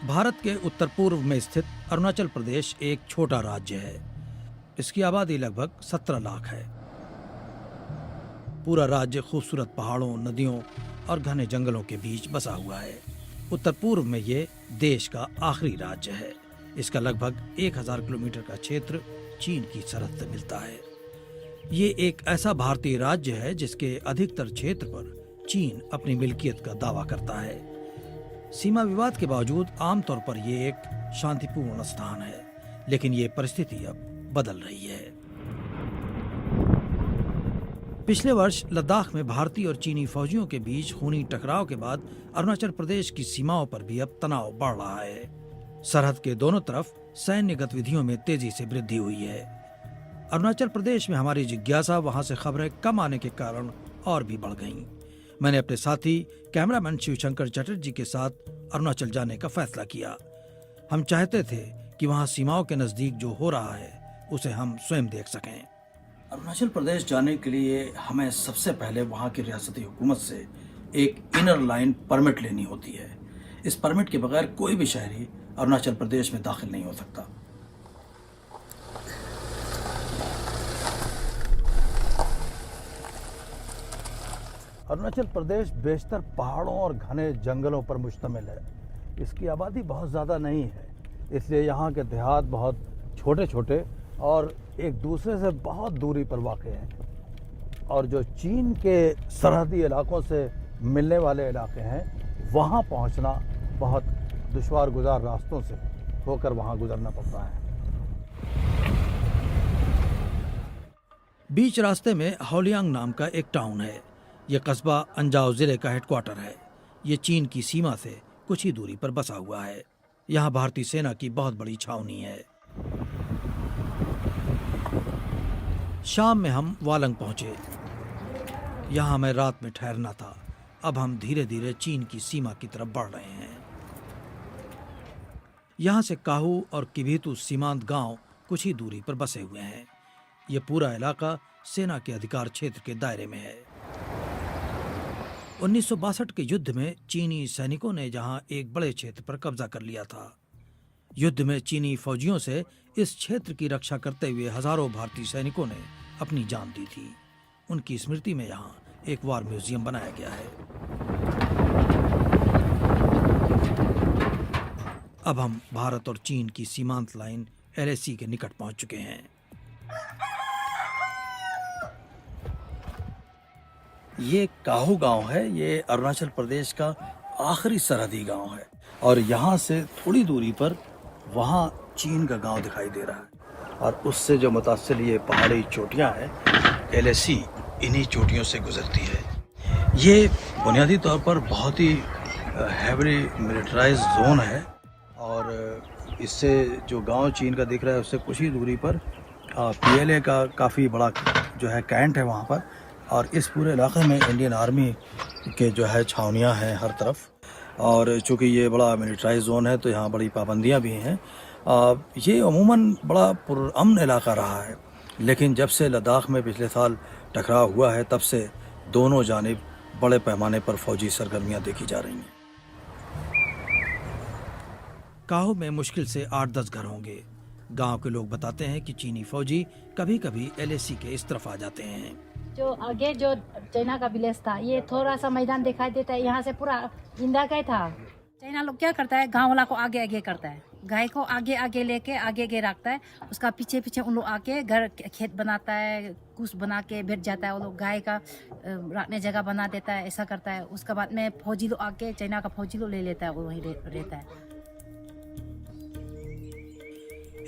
भारत के उत्तर पूर्व में स्थित अरुणाचल प्रदेश एक छोटा राज्य है। इसकी आबादी लगभग 17 लाख है। पूरा राज्य खूबसूरत पहाड़ों, नदियों और घने जंगलों के बीच बसा हुआ है। उत्तर पूर्व में ये देश का आखिरी राज्य है। इसका लगभग 1000 किलोमीटर का क्षेत्र चीन की सरहद से मिलता है। ये एक ऐसा भारतीय राज्य है जिसके अधिकतर क्षेत्र पर चीन अपनी मिल्कियत का दावा करता है। सीमा विवाद के बावजूद आमतौर पर यह एक शांतिपूर्ण स्थान है, लेकिन ये परिस्थिति अब बदल रही है। पिछले वर्ष लद्दाख में भारतीय और चीनी फौजियों के बीच खूनी टकराव के बाद अरुणाचल प्रदेश की सीमाओं पर भी अब तनाव बढ़ रहा है। सरहद के दोनों तरफ सैन्य गतिविधियों में तेजी से वृद्धि हुई है। अरुणाचल प्रदेश में हमारी जिज्ञासा वहां से खबरें कम आने के कारण और भी बढ़ गईं। मैंने अपने साथी कैमरामैन शिवशंकर चटर्जी के साथ अरुणाचल जाने का फैसला किया। हम चाहते थे कि वहां सीमाओं के नजदीक जो हो रहा है उसे हम स्वयं देख सकें। अरुणाचल प्रदेश जाने के लिए हमें सबसे पहले वहां की रियासती हुकूमत से एक इनर लाइन परमिट लेनी होती है। इस परमिट के बगैर कोई भी शहरी अरुणाचल प्रदेश में दाखिल नहीं हो सकता। अरुणाचल प्रदेश बेशतर पहाड़ों और घने जंगलों पर मुश्तमिल है। इसकी आबादी बहुत ज़्यादा नहीं है, इसलिए यहाँ के देहात बहुत छोटे छोटे और एक दूसरे से बहुत दूरी पर वाक़ हैं। और जो चीन के सरहदी इलाकों से मिलने वाले इलाके हैं, वहाँ पहुँचना बहुत दुश्वार गुजार रास्तों से होकर वहाँ गुजरना पड़ता है। बीच रास्ते में हौलियांग नाम का एक टाउन है। ये कस्बा अंजाव जिले का हेडक्वार्टर है। ये चीन की सीमा से कुछ ही दूरी पर बसा हुआ है। यहाँ भारतीय सेना की बहुत बड़ी छावनी है। शाम में हम वालंग पहुंचे। यहाँ हमें रात में ठहरना था। अब हम धीरे धीरे चीन की सीमा की तरफ बढ़ रहे हैं। यहाँ से काहू और किभीतू सीमांत गांव कुछ ही दूरी पर बसे हुए हैं। ये पूरा इलाका सेना के अधिकार क्षेत्र के दायरे में है। 1962 के युद्ध में चीनी सैनिकों ने जहां एक बड़े क्षेत्र पर कब्जा कर लिया था। युद्ध में चीनी फौजियों से इस क्षेत्र की रक्षा करते हुए हजारों भारतीय सैनिकों ने अपनी जान दी थी। उनकी स्मृति में यहां एक वार म्यूजियम बनाया गया है। अब हम भारत और चीन की सीमांत लाइन LAC के निकट पहुंच चुके हैं। ये काहू गांव है। ये अरुणाचल प्रदेश का आखिरी सरहदी गांव है और यहाँ से थोड़ी दूरी पर वहाँ चीन का गांव दिखाई दे रहा है। और उससे जो मुतासिल ये पहाड़ी चोटियाँ हैं, LAC इन्हीं चोटियों से गुजरती है। ये बुनियादी तौर पर बहुत ही हैवी मिलिटराइज जोन है और इससे जो गांव चीन का दिख रहा है उससे कुछ ही दूरी पर PLA का काफ़ी बड़ा जो है कैंट है वहाँ पर। और इस पूरे इलाके में इंडियन आर्मी के जो है छावनियाँ हैं हर तरफ। और चूँकि ये बड़ा मिलिट्राइज जोन है तो यहाँ बड़ी पाबंदियाँ भी हैं। ये अमूमन बड़ा पुरअमन इलाका रहा है, लेकिन जब से लद्दाख में पिछले साल टकराव हुआ है तब से दोनों जानिब बड़े पैमाने पर फौजी सरगर्मियाँ देखी जा रही हैं। काहू में मुश्किल से 8-10 घर होंगे। गांव के लोग बताते हैं कि चीनी फौजी कभी कभी LAC के इस तरफ आ जाते हैं। जो आगे जो चाइना का विलेज था, ये थोड़ा सा मैदान दिखाई देता है। यहाँ से पूरा इंडिया का ही था। चाइना लोग क्या करता है, गांव वाला को आगे आगे करता है, गाय को आगे आगे लेके आगे आगे रखता है। उसका पीछे पीछे उन लोग आके घर खेत बनाता है, कुछ बना के बैठ जाता है। वो लोग गाय का रखने जगह बना देता है, ऐसा करता है। उसके बाद में फौजी लोग आके चाइना का फौजी लोग ले लेता है, वो वहीं रहता है।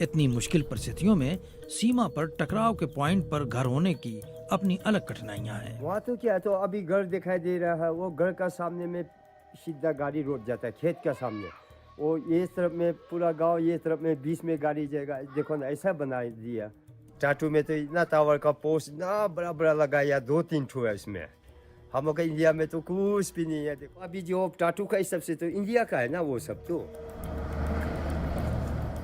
इतनी मुश्किल परिस्थितियों में सीमा पर टकराव के पॉइंट पर घर होने की अपनी अलग कठिनाइयां हैं। वहाँ तो क्या, तो अभी घर दिखाई दे रहा है, वो घर का सामने में सीधा गाड़ी रोक जाता है, खेत का सामने। वो ये तरफ में पूरा गांव, ये तरफ में बीच में गाड़ी जाएगा। देखो ना, ऐसा बना दिया। टाटू में तो इतना टावर का पोस्ट इतना बड़ा बड़ा लगाया, 2-3 ठो है इसमें। हम लोग का इंडिया में तो कुछ भी नहीं है। देखो अभी जो टाटू का इस सबसे तो इंडिया का है ना, वो सब तो।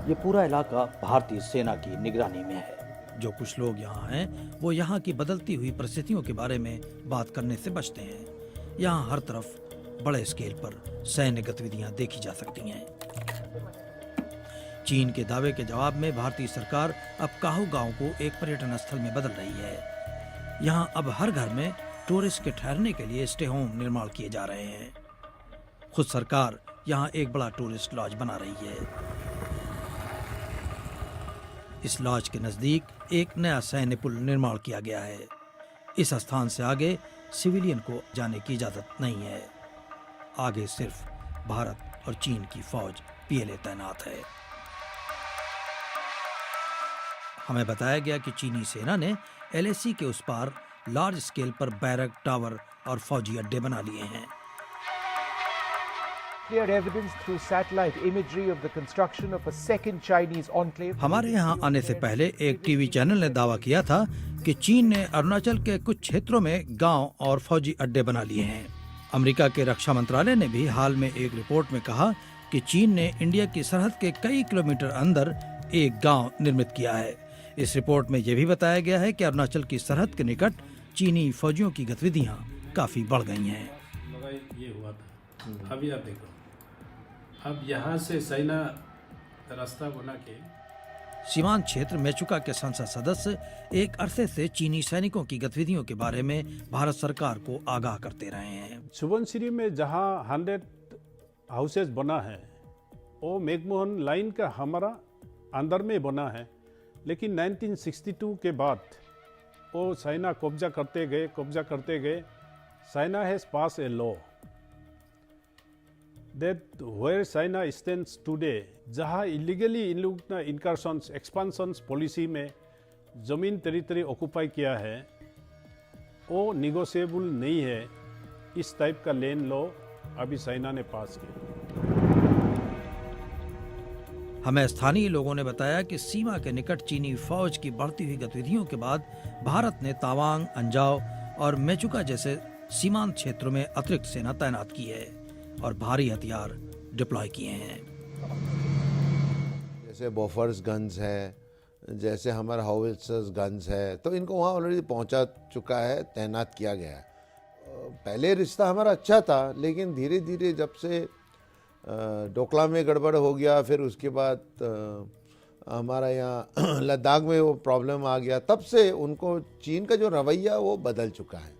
ये पूरा इलाका भारतीय सेना की निगरानी में है। जो कुछ लोग यहाँ हैं, वो यहाँ की बदलती हुई परिस्थितियों के बारे में बात करने से बचते हैं। यहाँ हर तरफ बड़े स्केल पर सैन्य गतिविधियां देखी जा सकती हैं। चीन के दावे के जवाब में भारतीय सरकार अब काहू गांव को एक पर्यटन स्थल में बदल रही है। यहां अब हर घर में टूरिस्ट के ठहरने के लिए स्टे होम निर्माण किए जा रहे हैं। खुद सरकार यहां एक बड़ा टूरिस्ट लॉज बना रही है। इस लॉज के नजदीक एक नया सैन्य पुल निर्माण किया गया है। इस स्थान से आगे सिविलियन को जाने की इजाजत नहीं है। आगे सिर्फ भारत और चीन की फौज पीएलए तैनात है। हमें बताया गया कि चीनी सेना ने एलएसी के उस पार लार्ज स्केल पर बैरक, टावर और फौजी अड्डे बना लिए हैं। Clear evidence through satellite imagery of the construction of a second Chinese enclave. हमारे यहाँ आने से पहले एक टीवी चैनल ने दावा किया था कि चीन ने अरुणाचल के कुछ क्षेत्रों में गांव और फौजी अड्डे बना लिए हैं। अमेरिका के रक्षा मंत्रालय ने भी हाल में एक रिपोर्ट में कहा कि चीन ने इंडिया की सरहद के कई किलोमीटर अंदर एक गांव निर्मित किया है। इस रिपोर्ट में यह भी बताया गया है कि अरुणाचल की सरहद के निकट चीनी फौजियों की गतिविधियां काफी बढ़ गई हैं। ये हुआ था। अभी आप देखो, अब यहाँ से सेना रास्ता बना के सीमांत क्षेत्र मेचुका के संसद सदस्य एक अरसे से चीनी सैनिकों की गतिविधियों के बारे में भारत सरकार को आगाह करते रहे हैं। सुबनसिरी में जहां 100 हाउसेस बना है वो मैकमोहन लाइन का हमारा अंदर में बना है, लेकिन 1962 के बाद वो चाइना कब्जा करते गए। China has pass a law that where China stands today, जहाँ इलीगली इन लोग ना इनकर्शंस एक्सपांशंस पॉलिसी में जमीन टेरिटरी ऑक्यूपाई किया है, वो निगोशिएबल नहीं है। इस टाइप का लैंड लॉ अभी चाइना ने पास किया। हमें स्थानीय लोगों ने बताया कि सीमा के निकट चीनी फौज की बढ़ती हुई गतिविधियों के बाद भारत ने तावांग, अंजाव और मेचुका जैसे सीमांत क्षेत्रों में अतिरिक्त सेना तैनात की है और भारी हथियार डिप्लॉय किए हैं। जैसे बॉफर्स गन्स है, जैसे हमारा हाउविट्जर्स गन्स है, तो इनको वहाँ ऑलरेडी पहुँचा चुका है, तैनात किया गया है। पहले रिश्ता हमारा अच्छा था, लेकिन धीरे धीरे जब से डोकला में गड़बड़ हो गया, फिर उसके बाद हमारा यहाँ लद्दाख में वो प्रॉब्लम आ गया, तब से उनको चीन का जो रवैया वो बदल चुका है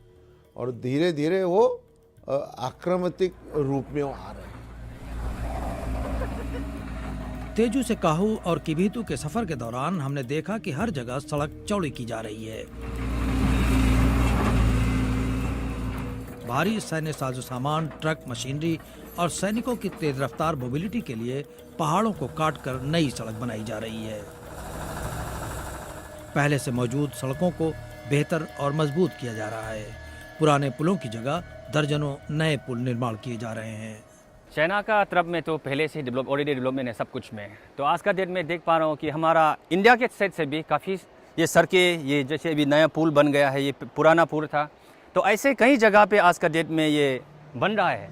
और धीरे धीरे वो आक्रामक रूप में वो आ रहे हैं। तेजू से काहू और किबिथु के सफर के दौरान हमने देखा कि हर जगह सड़क चौड़ी की जा रही है। भारी सैन्य साजो सामान, ट्रक, मशीनरी और सैनिकों की तेज रफ्तार मोबिलिटी के लिए पहाड़ों को काटकर नई सड़क बनाई जा रही है। पहले से मौजूद सड़कों को बेहतर और मजबूत किया जा रहा है। पुराने पुलों की जगह दर्जनों नए पुल निर्माण किए जा रहे हैं। चाइना का तरफ में तो पहले से ऑलरेडी डेवलपमेंट है सब कुछ में। तो आज का डेट में देख पा रहा हूँ कि हमारा इंडिया के साइड से भी काफ़ी ये सड़कें, ये जैसे अभी नया पुल बन गया है, ये पुराना पुल था, तो ऐसे कई जगह पे आज का डेट में ये बन रहा है।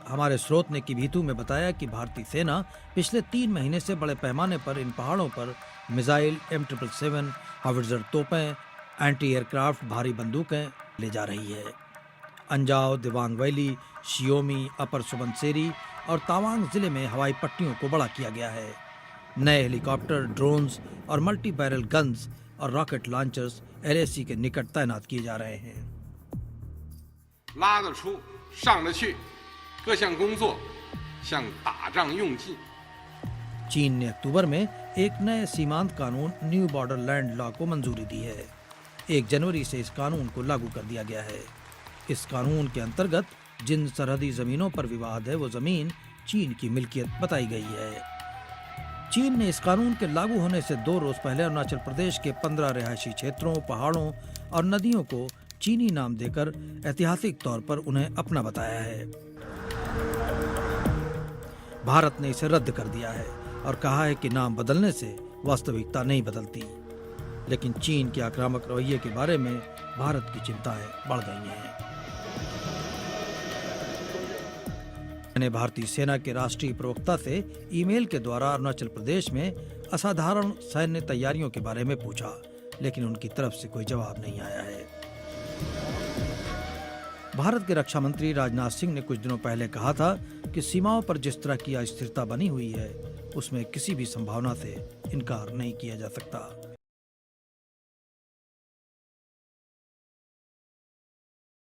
हमारे स्रोत ने किबिथु में बताया कि भारतीय सेना पिछले 3 महीने से बड़े पैमाने पर इन पहाड़ों पर मिसाइल, M777, हाविट्जर तोपें, एंटी एयरक्राफ्ट भारी बंदूकें ले जा रही है। अंजाव, दिबांग वैली, शियोमी, अपर सुबनसिरी और तावांग जिले में हवाई पट्टियों को बड़ा किया गया है। नए हेलीकॉप्टर, ड्रोन्स और मल्टी बैरल गन्स और रॉकेट लॉन्चर्स एलएसी के निकट तैनात किए जा रहे हैं। चीन ने अक्टूबर में एक नए सीमांत कानून न्यू बॉर्डर लैंड लॉ को मंजूरी दी है। 1 जनवरी से इस कानून को लागू कर दिया गया है। इस कानून के अंतर्गत जिन सरहदी जमीनों पर विवाद है वो जमीन चीन की मिल्कियत बताई गई है। चीन ने इस कानून के लागू होने से 2 रोज पहले अरुणाचल प्रदेश के 15 रिहायशी क्षेत्रों, पहाड़ों और नदियों को चीनी नाम देकर ऐतिहासिक तौर पर उन्हें अपना बताया है। भारत ने इसे रद्द कर दिया है और कहा है कि नाम बदलने से वास्तविकता नहीं बदलती। लेकिन चीन के आक्रामक रवैये के बारे में भारत की चिंताएं बढ़ गई हैं। मैंने भारतीय सेना के राष्ट्रीय प्रवक्ता से ईमेल के द्वारा अरुणाचल प्रदेश में असाधारण सैन्य तैयारियों के बारे में पूछा, लेकिन उनकी तरफ से कोई जवाब नहीं आया है। भारत के रक्षा मंत्री राजनाथ सिंह ने कुछ दिनों पहले कहा था कि सीमाओं पर जिस तरह की अस्थिरता बनी हुई है उसमें किसी भी संभावना से इनकार नहीं किया जा सकता।